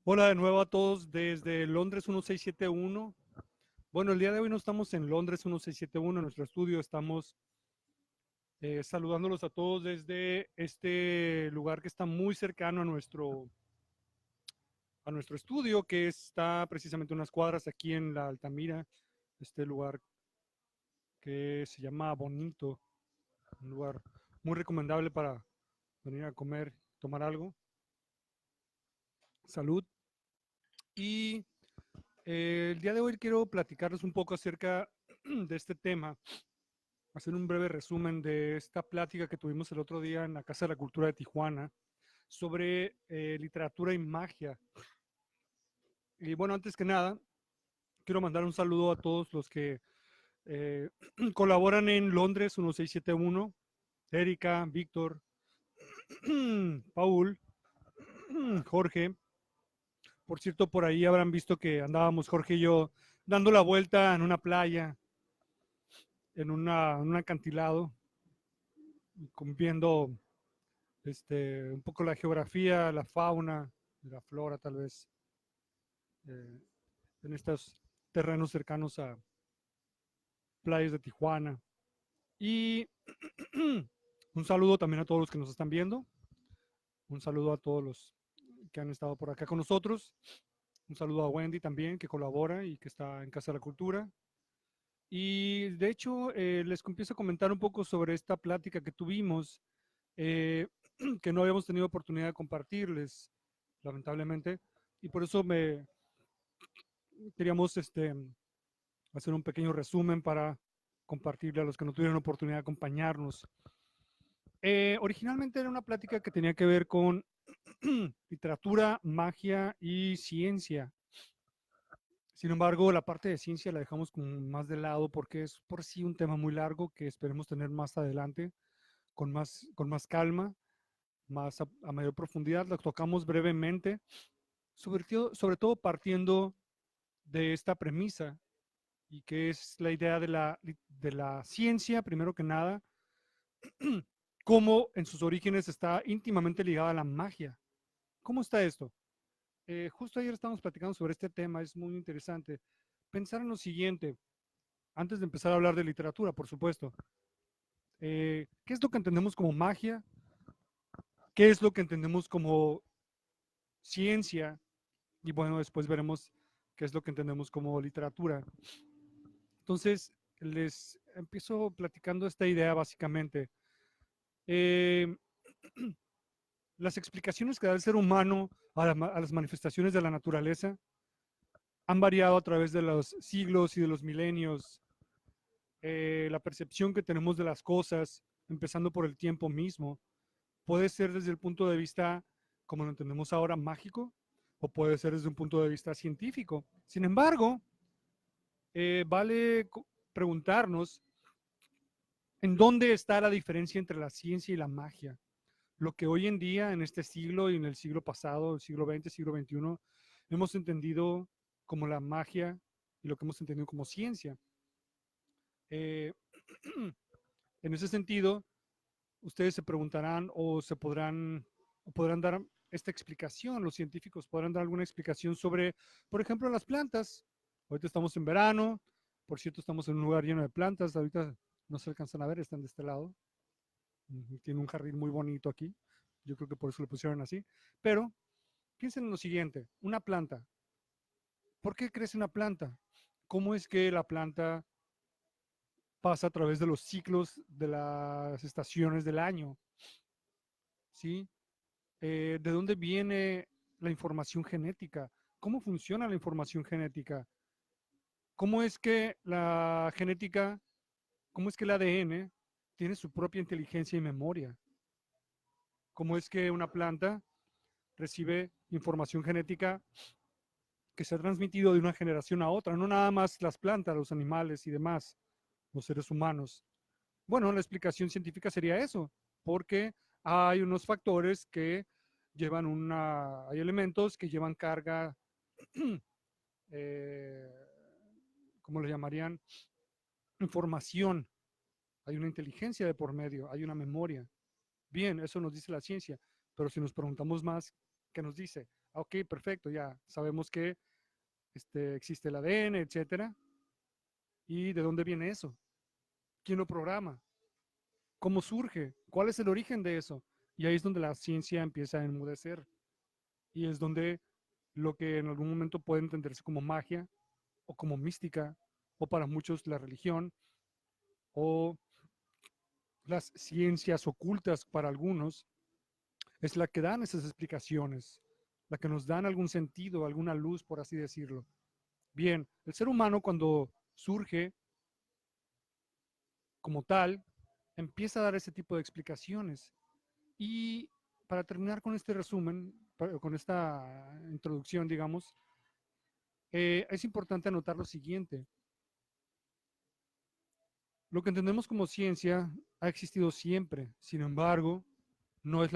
Hola de nuevo a todos desde Londres 1671. Bueno, el día de hoy no estamos en Londres 1671, en nuestro estudio. Estamos saludándolos a todos desde este lugar que está muy cercano a nuestro estudio, que está precisamente unas cuadras aquí en la Altamira. Este lugar que se llama Bonito, un lugar muy recomendable para venir a comer, tomar algo. Salud. Y el día de hoy quiero platicarles un poco acerca de este tema, hacer un breve resumen de esta plática que tuvimos el otro día en la Casa de la Cultura de Tijuana sobre literatura y magia. Y bueno, antes que nada, quiero mandar un saludo a todos los que eh, colaboran en Londres 1671, Erika, Víctor, Paul, Jorge. Por cierto, por ahí habrán visto que andábamos Jorge y yo dando la vuelta en una playa, en un acantilado, viendo un poco la geografía, la fauna, la flora tal vez, eh, en estos terrenos cercanos a playas de Tijuana. Y un saludo también a todos los que nos están viendo, un saludo a todos los que han estado por acá con nosotros, un saludo a Wendy también, que colabora y que está en Casa de la Cultura. Y de hecho, les empiezo a comentar un poco sobre esta plática que tuvimos, eh, que no habíamos tenido oportunidad de compartirles, lamentablemente, y por eso queríamos hacer un pequeño resumen para compartirle a los que no tuvieron oportunidad de acompañarnos. Originalmente era una plática que tenía que ver con literatura, magia y ciencia. Sin embargo, la parte de ciencia la dejamos como más de lado porque es por sí un tema muy largo que esperemos tener más adelante con más calma, más a mayor profundidad. Lo tocamos brevemente, sobre todo partiendo de esta premisa y que es la idea de la ciencia, primero que nada, cómo en sus orígenes está íntimamente ligada a la magia. ¿Cómo está esto? Justo ayer estábamos platicando sobre este tema, es muy interesante. Pensar en lo siguiente, antes de empezar a hablar de literatura, por supuesto. ¿Qué es lo que entendemos como magia? ¿Qué es lo que entendemos como ciencia? Y bueno, después veremos qué es lo que entendemos como literatura. Entonces, les empiezo platicando esta idea básicamente. Eh, las explicaciones que da el ser humano a las manifestaciones de la naturaleza han variado a través de los siglos y de los milenios. La percepción que tenemos de las cosas, empezando por el tiempo mismo, puede ser desde el punto de vista, como lo entendemos ahora, mágico, o puede ser desde un punto de vista científico. Sin embargo, vale preguntarnos en dónde está la diferencia entre la ciencia y la magia. Lo que hoy en día, en este siglo y en el siglo pasado, el siglo XX, siglo XXI, hemos entendido como la magia y lo que hemos entendido como ciencia. Eh, en ese sentido, ustedes se preguntarán o podrán dar esta explicación, los científicos podrán dar alguna explicación sobre, por ejemplo, las plantas. Ahorita estamos en verano, por cierto, estamos en un lugar lleno de plantas, ahorita no se alcanzan a ver, están de este lado. Tiene un jardín muy bonito aquí, yo creo que por eso lo pusieron así. Pero piensen en lo siguiente, una planta. ¿Por qué crece una planta? ¿Cómo es que la planta pasa a través de los ciclos de las estaciones del año? ¿Sí? ¿De dónde viene la información genética? ¿Cómo funciona la información genética? ¿Cómo es que la genética, cómo es que el ADN tiene su propia inteligencia y memoria? ¿Cómo es que una planta recibe información genética que se ha transmitido de una generación a otra? No nada más las plantas, los animales y demás, los seres humanos. Bueno, la explicación científica sería eso, porque hay unos factores que hay elementos que llevan carga, eh, ¿cómo le llamarían? Información. Hay una inteligencia de por medio, hay una memoria. Bien, eso nos dice la ciencia, pero si nos preguntamos más, ¿qué nos dice? Ok, perfecto, ya sabemos que existe el ADN, etcétera. ¿Y de dónde viene eso? ¿Quién lo programa? ¿Cómo surge? ¿Cuál es el origen de eso? Y ahí es donde la ciencia empieza a enmudecer. Y es donde lo que en algún momento puede entenderse como magia o como mística, o para muchos la religión, o las ciencias ocultas para algunos, es la que dan esas explicaciones, la que nos dan algún sentido, alguna luz, por así decirlo. Bien, el ser humano cuando surge como tal, empieza a dar ese tipo de explicaciones. Y para terminar con este resumen, con esta introducción, digamos, es importante anotar lo siguiente. Lo que entendemos como ciencia ha existido siempre, sin embargo, no es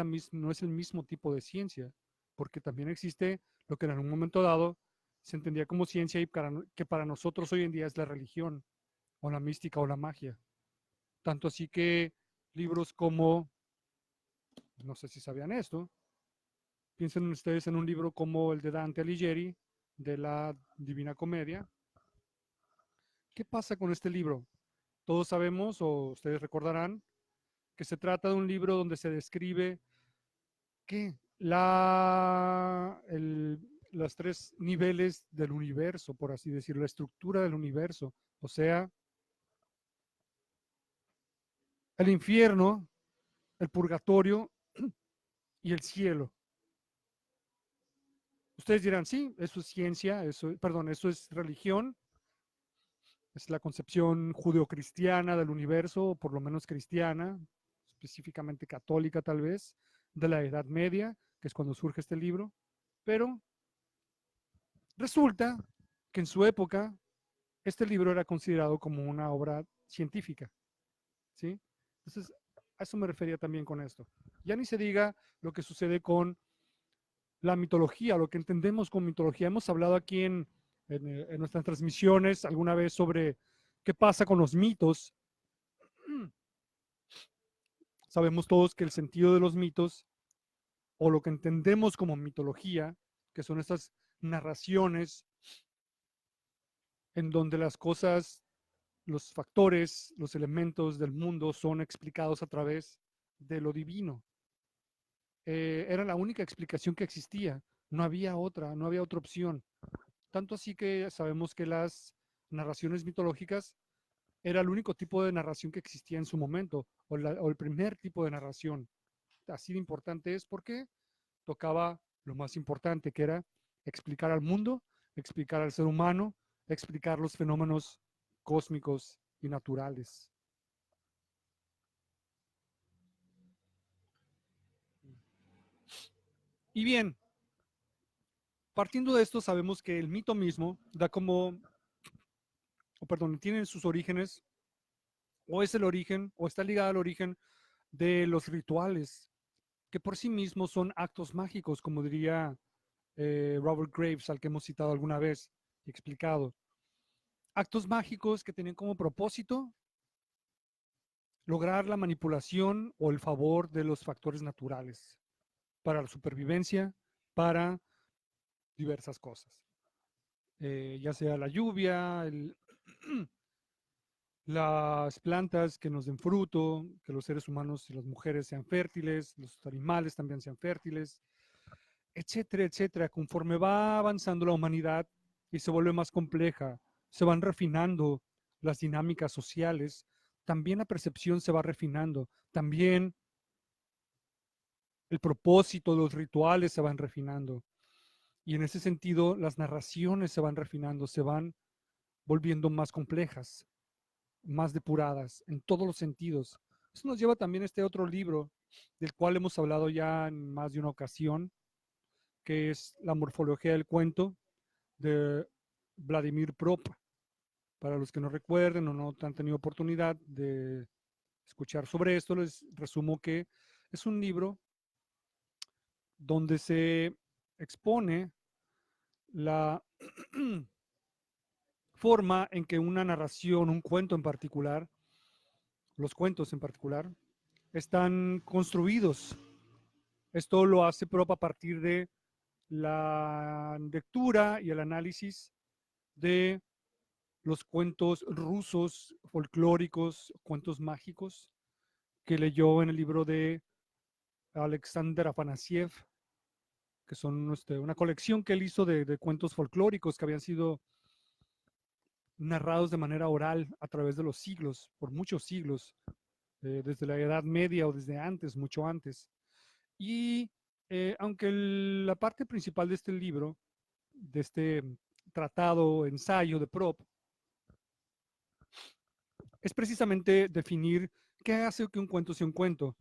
el mismo tipo de ciencia, porque también existe lo que en algún momento dado se entendía como ciencia y que para nosotros hoy en día es la religión, o la mística, o la magia. Tanto así que libros como, no sé si sabían esto, piensen ustedes en un libro como el de Dante Alighieri, de la Divina Comedia. ¿Qué pasa con este libro? Todos sabemos, o ustedes recordarán, que se trata de un libro donde se describe que los tres niveles del universo, por así decirlo, la estructura del universo, o sea, el infierno, el purgatorio y el cielo. Ustedes dirán, sí, eso es ciencia, perdón, eso es religión, es la concepción judeocristiana del universo, o por lo menos cristiana, específicamente católica tal vez, de la Edad Media, que es cuando surge este libro, pero resulta que en su época este libro era considerado como una obra científica, ¿sí? Entonces, a eso me refería también con esto. Ya ni se diga lo que sucede con la mitología, lo que entendemos con mitología. Hemos hablado aquí en nuestras transmisiones alguna vez sobre qué pasa con los mitos. Sabemos todos que el sentido de los mitos, o lo que entendemos como mitología, que son estas narraciones en donde las cosas, los factores, los elementos del mundo son explicados a través de lo divino. Era la única explicación que existía, no había otra, no había otra opción. Tanto así que sabemos que las narraciones mitológicas era el único tipo de narración que existía en su momento, o el primer tipo de narración. Así de importante es porque tocaba lo más importante, que era explicar al mundo, explicar al ser humano, explicar los fenómenos cósmicos y naturales. Y bien, partiendo de esto, sabemos que el mito mismo da como, o perdón, tiene sus orígenes, o es el origen, o está ligado al origen de los rituales, que por sí mismos son actos mágicos, como diría Robert Graves, al que hemos citado alguna vez y explicado. Actos mágicos que tenían como propósito lograr la manipulación o el favor de los factores naturales para la supervivencia, para diversas cosas. Ya sea la lluvia, las plantas que nos den fruto, que los seres humanos y las mujeres sean fértiles, los animales también sean fértiles, etcétera, etcétera. Conforme va avanzando la humanidad y se vuelve más compleja, se van refinando las dinámicas sociales, también la percepción se va refinando, también el propósito de los rituales se van refinando. Y en ese sentido, las narraciones se van refinando, se van volviendo más complejas, más depuradas, en todos los sentidos. Eso nos lleva también a este otro libro, del cual hemos hablado ya en más de una ocasión, que es La morfología del cuento, de Vladimir Prop. Para los que no recuerden o no han tenido oportunidad de escuchar sobre esto, les resumo que es un libro donde se expone la forma en que una narración, un cuento en particular, los cuentos en particular, están construidos. Esto lo hace Prop a partir de la lectura y el análisis de los cuentos rusos folclóricos, cuentos mágicos, que leyó en el libro de Alexander Afanasiev, que son una colección que él hizo de cuentos folclóricos que habían sido narrados de manera oral a través de los siglos, por muchos siglos, desde la Edad Media o desde antes, mucho antes. Y aunque la parte principal de este libro, de este tratado, ensayo de Prop, es precisamente definir qué hace que un cuento sea un cuento,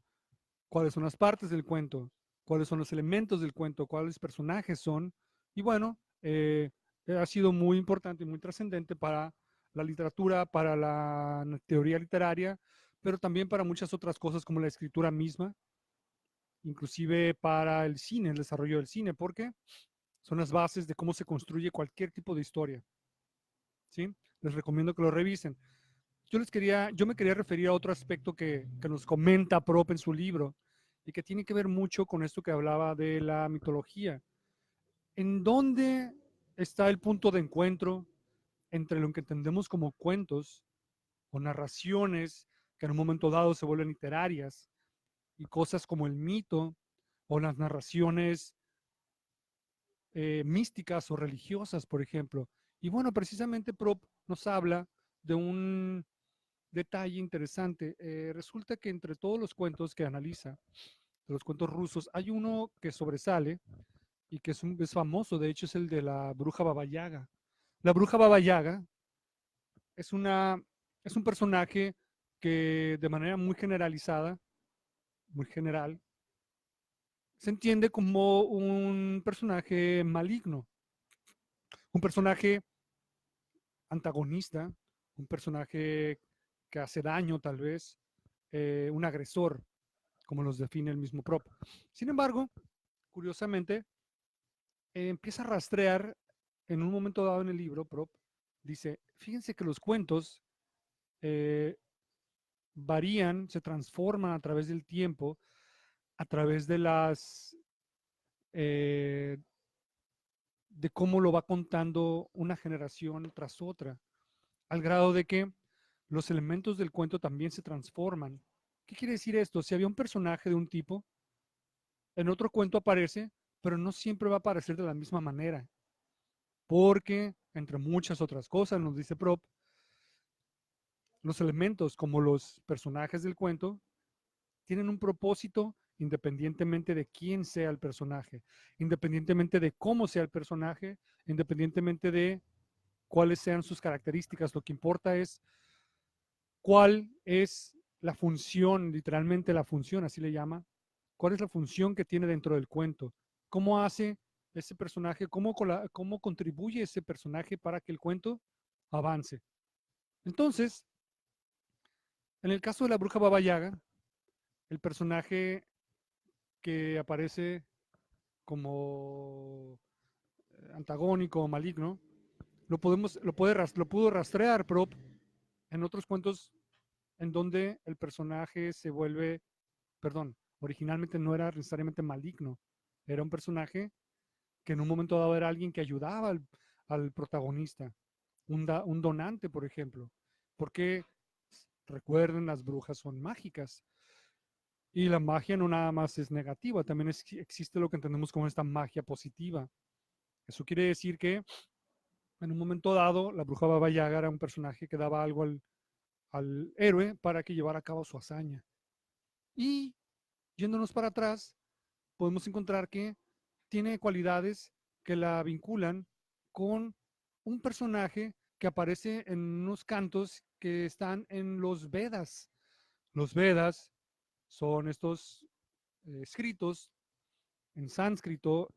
cuáles son las partes del cuento, cuáles son los elementos del cuento, cuáles personajes son. Y bueno, ha sido muy importante y muy trascendente para la literatura, para la teoría literaria, pero también para muchas otras cosas como la escritura misma, inclusive para el cine, el desarrollo del cine, porque son las bases de cómo se construye cualquier tipo de historia. ¿Sí? Les recomiendo que lo revisen. Yo me quería referir a otro aspecto que nos comenta Prop en su libro y que tiene que ver mucho con esto que hablaba de la mitología. ¿En dónde está el punto de encuentro entre lo que entendemos como cuentos o narraciones que en un momento dado se vuelven literarias y cosas como el mito o las narraciones místicas o religiosas, por ejemplo? Y bueno, precisamente Prop nos habla de un detalle interesante. Resulta que entre todos los cuentos que analiza, de los cuentos rusos, hay uno que sobresale y que es famoso, de hecho es el de la bruja Baba Yaga. La bruja Baba Yaga es, una, es un personaje que de manera muy generalizada, muy general, se entiende como un personaje maligno, un personaje antagonista, un personaje que hace daño tal vez, un agresor, como los define el mismo Prop. Sin embargo, curiosamente, empieza a rastrear en un momento dado en el libro, Prop, dice, fíjense que los cuentos eh, varían, se transforman a través del tiempo, a través eh, de cómo lo va contando una generación tras otra, al grado de que los elementos del cuento también se transforman. ¿Qué quiere decir esto? Si había un personaje de un tipo, en otro cuento aparece, pero no siempre va a aparecer de la misma manera, porque, entre muchas otras cosas, nos dice Prop, los elementos como los personajes del cuento tienen un propósito independientemente de quién sea el personaje, independientemente de cómo sea el personaje, independientemente de cuáles sean sus características. Lo que importa es cuál es la función, literalmente la función, así le llama, cuál es la función que tiene dentro del cuento, cómo hace ese personaje, cómo contribuye ese personaje para que el cuento avance. Entonces, en el caso de la bruja Baba Yaga, el personaje que aparece como antagónico o maligno, lo pudo rastrear, pero en otros cuentos en donde el personaje se vuelve, perdón, originalmente no era necesariamente maligno, era un personaje que en un momento dado era alguien que ayudaba al protagonista, un donante, por ejemplo, porque recuerden, las brujas son mágicas y la magia no nada más es negativa, también existe lo que entendemos como esta magia positiva. Eso quiere decir que en un momento dado la bruja Baba Yaga era un personaje que daba algo al héroe para que llevara a cabo su hazaña. Y yéndonos para atrás, podemos encontrar que tiene cualidades que la vinculan con un personaje que aparece en unos cantos que están en los Vedas. Los Vedas son estos escritos en sánscrito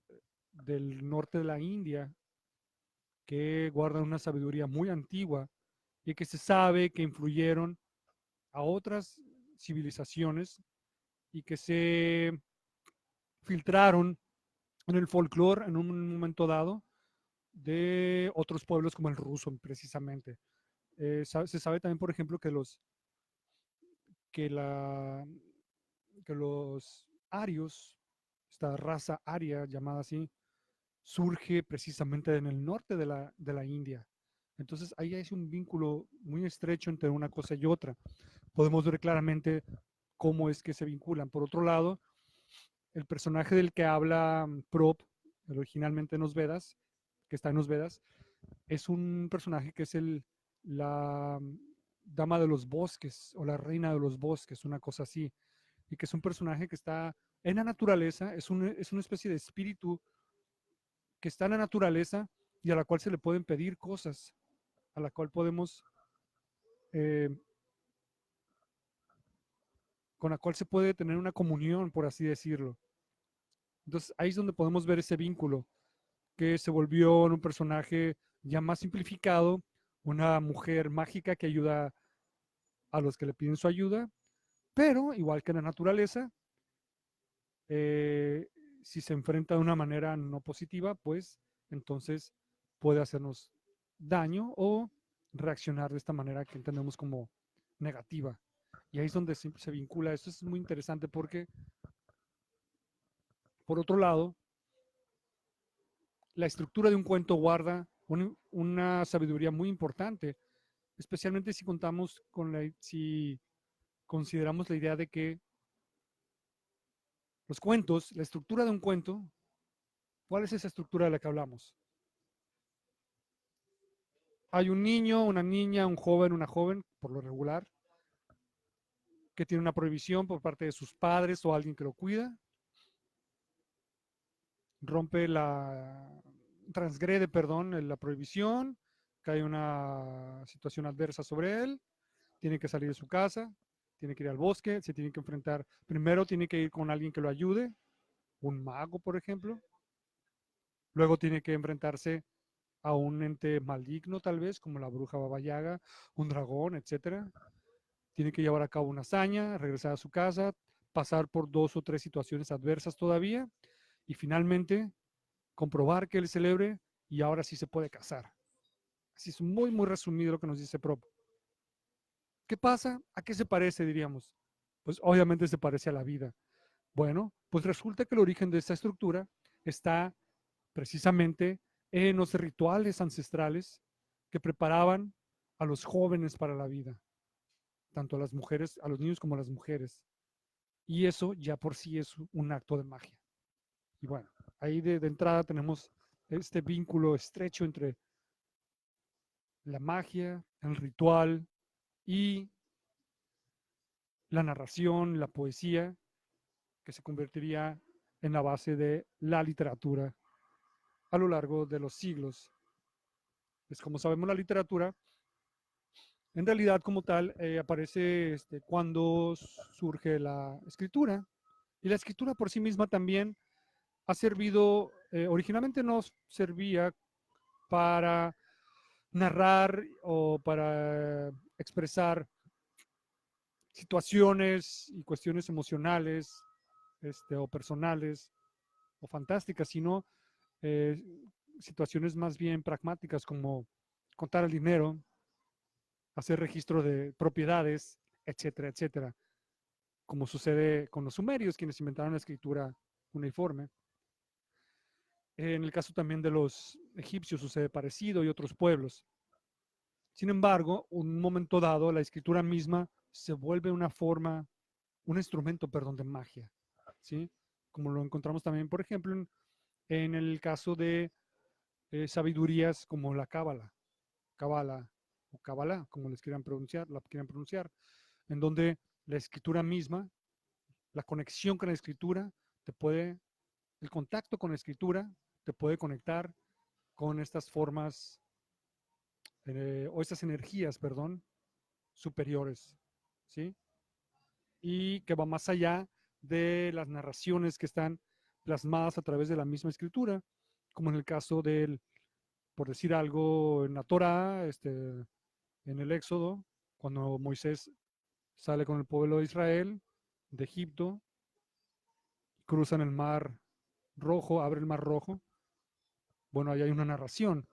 del norte de la India que guardan una sabiduría muy antigua y que se sabe que influyeron a otras civilizaciones y que se filtraron en el folclore en un momento dado de otros pueblos como el ruso, precisamente. Se sabe también, por ejemplo, que, la, que los arios, esta raza aria llamada así, surge precisamente en el norte de la India. Entonces ahí hay un vínculo muy estrecho entre una cosa y otra. Podemos ver claramente cómo es que se vinculan. Por otro lado, el personaje del que habla Prop, originalmente en los Vedas, que está en los Vedas, es un personaje que es la dama de los bosques o la reina de los bosques, una cosa así, y que es un personaje que está en la naturaleza, es una especie de espíritu que está en la naturaleza y a la cual se le pueden pedir cosas, a la cual podemos, eh, con la cual se puede tener una comunión, por así decirlo. Entonces ahí es donde podemos ver ese vínculo, que se volvió en un personaje ya más simplificado, una mujer mágica que ayuda a los que le piden su ayuda, pero igual que en la naturaleza, eh, si se enfrenta de una manera no positiva, pues entonces puede hacernos daño o reaccionar de esta manera que entendemos como negativa. Y ahí es donde se vincula. Esto es muy interesante porque, por otro lado, la estructura de un cuento guarda una sabiduría muy importante, especialmente si contamos con si consideramos la idea de que los cuentos, la estructura de un cuento, ¿cuál es esa estructura de la que hablamos? Hay un niño, una niña, un joven, una joven, por lo regular, que tiene una prohibición por parte de sus padres o alguien que lo cuida, rompe transgrede, perdón, la prohibición, cae una situación adversa sobre él, tiene que salir de su casa, tiene que ir al bosque, se tiene que enfrentar, primero tiene que ir con alguien que lo ayude, un mago, por ejemplo, luego tiene que enfrentarse a un ente maligno, tal vez, como la bruja Baba Yaga, un dragón, etcétera. Tiene que llevar a cabo una hazaña, regresar a su casa, pasar por 2 o 3 situaciones adversas todavía y finalmente comprobar que él es celebre y ahora sí se puede casar. Así es muy, muy resumido lo que nos dice Prop. ¿Qué pasa? ¿A qué se parece, diríamos? Pues obviamente se parece a la vida. Bueno, pues resulta que el origen de esta estructura está precisamente en los rituales ancestrales que preparaban a los jóvenes para la vida, tanto a las mujeres, a los niños como a las mujeres. Y eso ya por sí es un acto de magia. Y bueno, ahí de entrada tenemos este vínculo estrecho entre la magia, el ritual y la narración, la poesía, que se convertiría en la base de la literatura a lo largo de los siglos. Pues como sabemos, la literatura, en realidad como tal, aparece cuando surge la escritura. Y la escritura por sí misma también ha servido, originalmente no servía para narrar o para expresar situaciones y cuestiones emocionales o personales o fantásticas, sino eh, situaciones más bien pragmáticas como contar el dinero, hacer registro de propiedades, etcétera, etcétera, como sucede con los sumerios, quienes inventaron la escritura cuneiforme. En el caso también de los egipcios sucede parecido y otros pueblos. Sin embargo, un momento dado, la escritura misma se vuelve una forma, un instrumento, perdón, de magia, ¿sí? Como lo encontramos también, por ejemplo, en el caso de sabidurías como la cábala, cábala o cábala, como les quieran pronunciar, la quieran pronunciar, en donde la escritura misma, la conexión con la escritura, el contacto con la escritura, te puede conectar con estas formas o estas energías, perdón, superiores, ¿sí? Y que va más allá de las narraciones que están plasmadas a través de la misma escritura, como en el caso del, por decir algo, en la Torah, en el Éxodo, cuando Moisés sale con el pueblo de Israel de Egipto, cruzan el mar rojo, abre el mar rojo. Bueno, ahí hay una narración,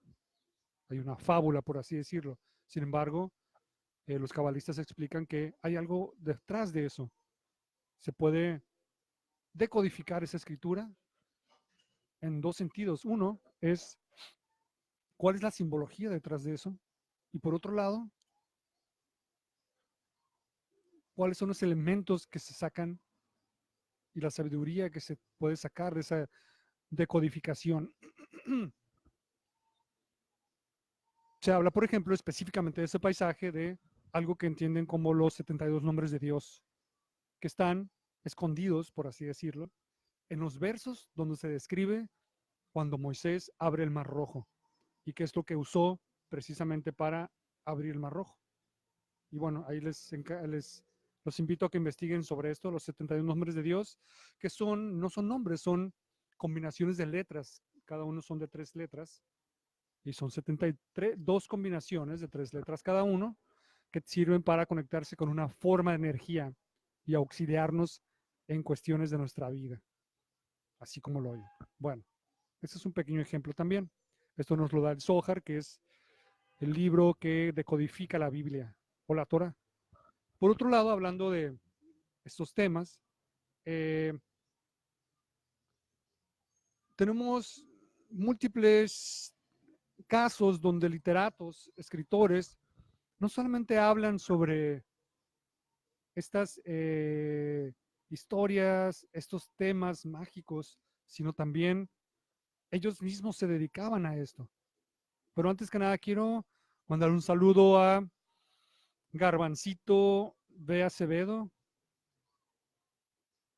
hay una fábula, por así decirlo. Sin embargo, los cabalistas explican que hay algo detrás de eso. Se puede decodificar esa escritura en dos sentidos. Uno es cuál es la simbología detrás de eso. Y por otro lado, cuáles son los elementos que se sacan y la sabiduría que se puede sacar de esa decodificación. Se habla, por ejemplo, específicamente de ese paisaje de algo que entienden como los 72 nombres de Dios, que están escondidos, por así decirlo, en los versos donde se describe cuando Moisés abre el Mar Rojo y que es lo que usó precisamente para abrir el Mar Rojo. Y bueno, ahí los invito a que investiguen sobre esto, los 71 nombres de Dios, que no son nombres, son combinaciones de letras. Cada uno son de 3 letras y son 72 combinaciones de 3 letras cada uno que sirven para conectarse con una forma de energía y auxiliarnos en cuestiones de nuestra vida, así como lo oyen. Bueno, este es un pequeño ejemplo también. Esto nos lo da el Zohar, que es el libro que decodifica la Biblia o la Torah. Por otro lado, hablando de estos temas, tenemos múltiples casos donde literatos, escritores, no solamente hablan sobre estas historias, estos temas mágicos, sino también ellos mismos se dedicaban a esto. Pero antes que nada quiero mandar un saludo a Garbancito B. Acevedo.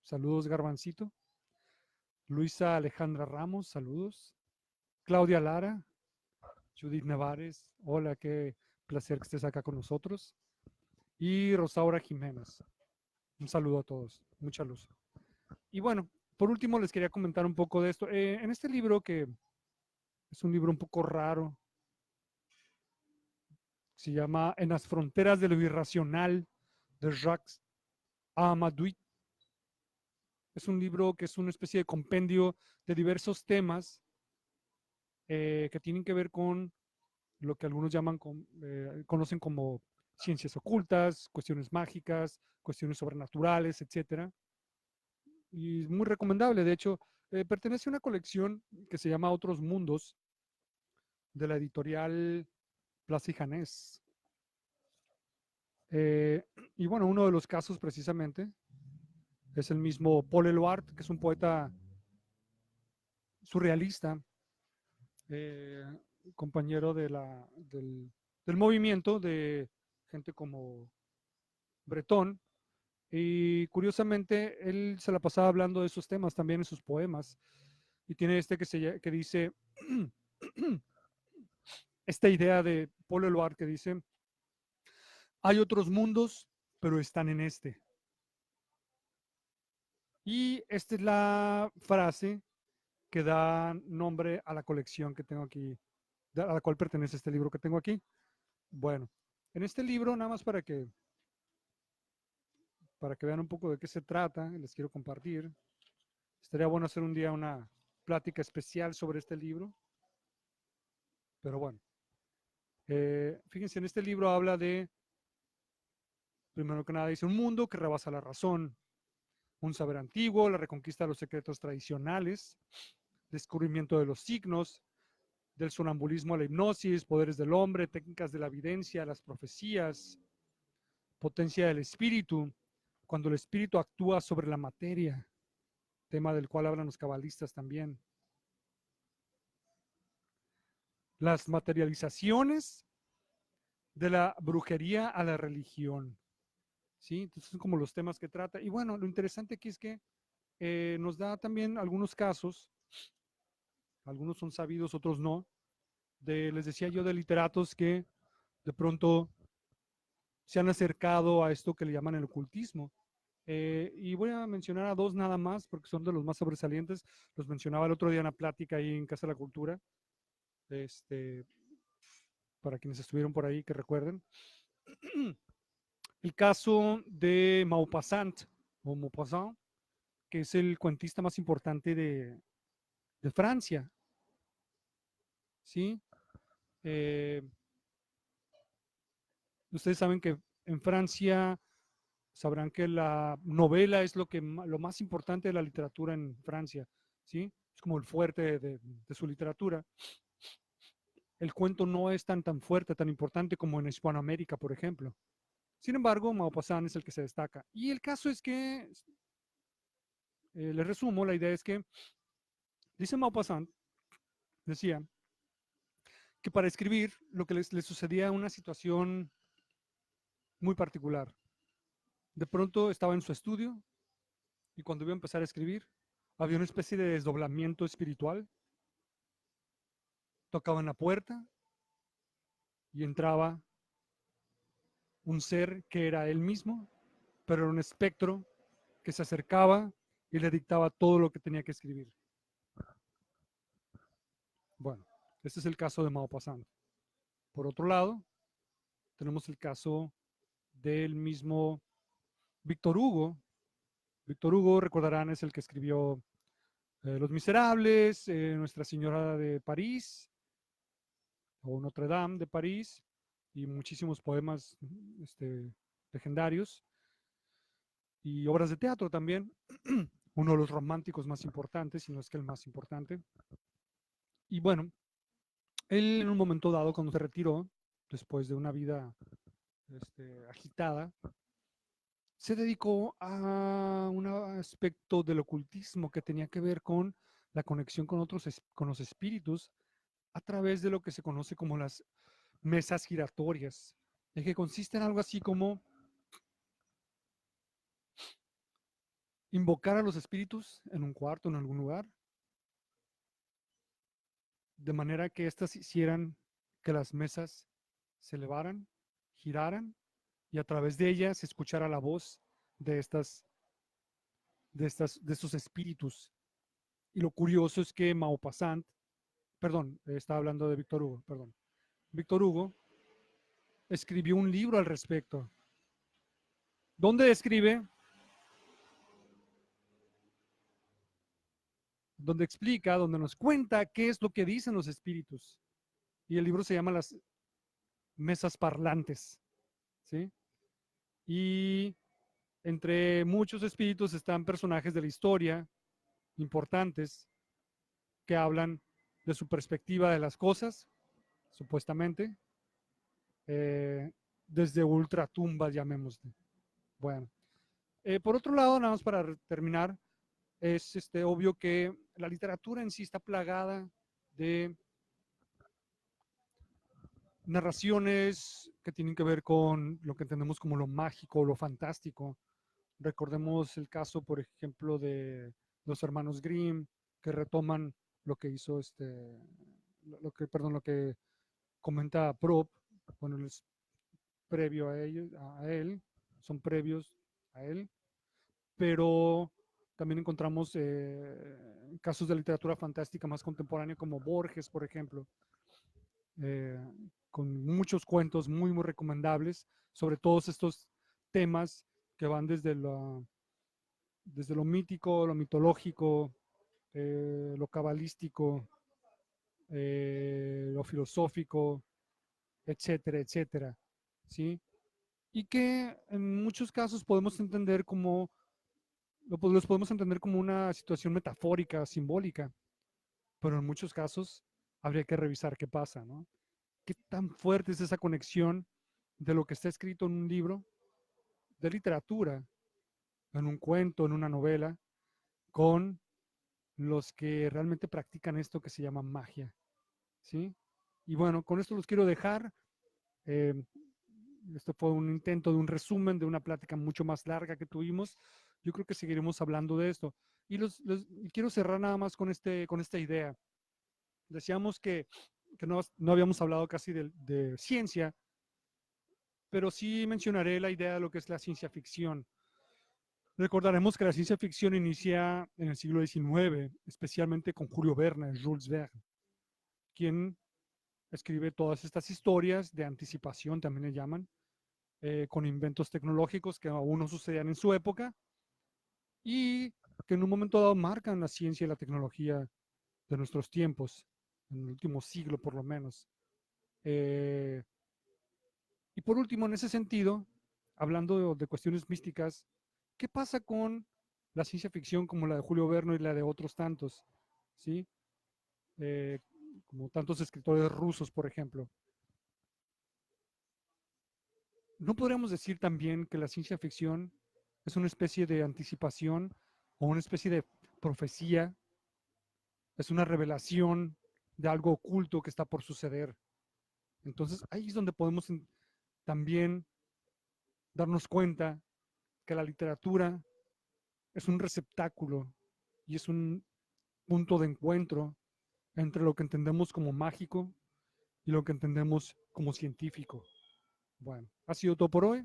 Saludos, Garbancito. Luisa Alejandra Ramos, saludos. Claudia Lara, Judith Nevares, hola, qué placer que estés acá con nosotros. Y Rosaura Jiménez, un saludo a todos, mucha luz. Y bueno, por último les quería comentar un poco de esto. En este libro, que es un libro un poco raro, se llama En las fronteras de lo irracional, de Jacques Amadouit. Es un libro que es una especie de compendio de diversos temas que tienen que ver con lo que algunos conocen como ciencias ocultas, cuestiones mágicas, cuestiones sobrenaturales, etcétera. Y es muy recomendable. De hecho, pertenece a una colección que se llama Otros Mundos, de la editorial Plaza y Janés. Y bueno, uno de los casos precisamente es el mismo Paul Eluard, que es un poeta surrealista, eh, compañero del movimiento de gente como Bretón. Y curiosamente, él se la pasaba hablando de esos temas también en sus poemas. Y tiene que dice, esta idea de Paul Eluard que dice, hay otros mundos, pero están en este. Y esta es la frase que da nombre a la colección que tengo aquí, a la cual pertenece este libro que tengo aquí. Bueno, en este libro, nada más para que vean un poco de qué se trata, les quiero compartir. Estaría bueno hacer un día una plática especial sobre este libro. Pero bueno, fíjense, en este libro habla de, primero que nada, dice un mundo que rebasa la razón, un saber antiguo, la reconquista de los secretos tradicionales, descubrimiento de los signos, del sonambulismo a la hipnosis, poderes del hombre, técnicas de la evidencia, las profecías, potencia del espíritu, cuando el espíritu actúa sobre la materia, tema del cual hablan los cabalistas también. Las materializaciones de la brujería a la religión. ¿Sí? Entonces son como los temas que trata. Y bueno, lo interesante aquí es que nos da también algunos casos, algunos son sabidos, otros no, les decía yo, de literatos que de pronto se han acercado a esto que le llaman el ocultismo. Y voy a mencionar a dos nada más, porque son de los más sobresalientes. Los mencionaba el otro día en una plática ahí en Casa de la Cultura, para quienes estuvieron por ahí que recuerden. El caso de Maupassant, o Maupassant, que es el cuentista más importante de Francia. ¿Sí? Ustedes saben que en Francia sabrán que la novela es lo más importante de la literatura en Francia. ¿Sí? es como el fuerte de su literatura. El cuento no es tan fuerte, tan importante como en Hispanoamérica, por ejemplo. Sin embargo, Maupassant es el que se destaca. Y el caso es que, le resumo, la idea es que, dice Maupassant, decía, que para escribir lo que le sucedía una situación muy particular. De pronto estaba en su estudio y cuando iba a empezar a escribir, había una especie de desdoblamiento espiritual. Tocaban la puerta y entraba un ser que era él mismo, pero era un espectro que se acercaba y le dictaba todo lo que tenía que escribir. Bueno, este es el caso de Maupassant. Por otro lado, tenemos el caso del mismo Víctor Hugo. Víctor Hugo, recordarán, es el que escribió Los Miserables, Nuestra Señora de París, o Notre Dame de París, y muchísimos poemas legendarios, y obras de teatro también. Uno de los románticos más importantes, si no es que el más importante. Y bueno, él en un momento dado, cuando se retiró, después de una vida agitada, se dedicó a un aspecto del ocultismo que tenía que ver con la conexión con con los espíritus a través de lo que se conoce como las mesas giratorias, en que consiste en algo así como invocar a los espíritus en un cuarto, en algún lugar, de manera que éstas hicieran que las mesas se elevaran, giraran, y a través de ellas se escuchara la voz de de estos espíritus. Y lo curioso es que Maupassant, perdón, estaba hablando de Víctor Hugo, perdón. Víctor Hugo escribió un libro al respecto, donde describe, donde explica, donde nos cuenta qué es lo que dicen los espíritus. Y el libro se llama Las Mesas Parlantes, ¿sí? Y entre muchos espíritus están personajes de la historia importantes que hablan de su perspectiva de las cosas, supuestamente, desde ultratumbas, llamémosle. Bueno, por otro lado, nada más para terminar, es obvio que la literatura en sí está plagada de narraciones que tienen que ver con lo que entendemos como lo mágico, lo fantástico. Recordemos el caso, por ejemplo, de los hermanos Grimm, que retoman lo que hizo lo que comenta Prop, bueno, es previo a él, son previos a él, pero también encontramos casos de literatura fantástica más contemporánea como Borges, por ejemplo, eh, con muchos cuentos muy recomendables sobre todos estos temas que van desde lo mítico, lo mitológico, lo cabalístico, lo filosófico, etcétera, etcétera, ¿sí? Y que en muchos casos podemos entender como, los podemos entender como una situación metafórica, simbólica, pero en muchos casos habría que revisar qué pasa, ¿no? ¿Qué tan fuerte es esa conexión de lo que está escrito en un libro de literatura, en un cuento, en una novela, con los que realmente practican esto que se llama magia, ¿sí? Y bueno, con esto los quiero dejar. Eh, Esto fue un intento de un resumen de una plática mucho más larga que tuvimos. Yo creo que seguiremos hablando de esto. Y quiero cerrar nada más con con esta idea. Decíamos que no habíamos hablado casi de ciencia, pero sí mencionaré la idea de lo que es la ciencia ficción. Recordaremos que la ciencia ficción inicia en el siglo XIX, especialmente con Julio Verne, Jules Verne, quien escribe todas estas historias de anticipación, también le llaman, con inventos tecnológicos que aún no sucedían en su época y que en un momento dado marcan la ciencia y la tecnología de nuestros tiempos, en el último siglo por lo menos. Eh, y por último, en ese sentido, hablando de cuestiones místicas, ¿qué pasa con la ciencia ficción como la de Julio Verne y la de otros tantos? ¿sí? Eh, como tantos escritores rusos, por ejemplo. ¿No podríamos decir también que la ciencia ficción es una especie de anticipación o una especie de profecía? Es una revelación de algo oculto que está por suceder. Entonces ahí es donde podemos también darnos cuenta que la literatura es un receptáculo y es un punto de encuentro entre lo que entendemos como mágico y lo que entendemos como científico. Bueno, ha sido todo por hoy.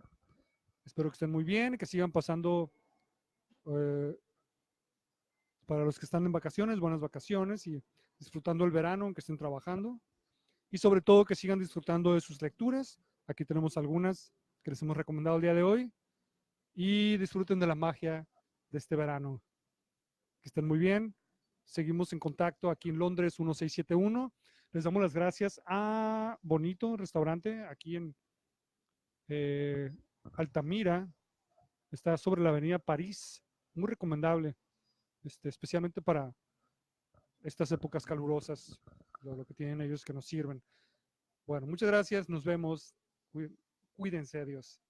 Espero que estén muy bien, que sigan pasando, eh, para los que están en vacaciones, buenas vacaciones y disfrutando el verano, aunque estén trabajando. Y sobre todo que sigan disfrutando de sus lecturas. Aquí tenemos algunas que les hemos recomendado el día de hoy. Y disfruten de la magia de este verano. Que estén muy bien. Seguimos en contacto aquí en Londres 1671. Les damos las gracias a Bonito Restaurante aquí en eh, Altamira. Está sobre la avenida París. Muy recomendable, especialmente para estas épocas calurosas. Lo que tienen ellos que nos sirven. Bueno, muchas gracias. Nos vemos. Cuídense. Adiós.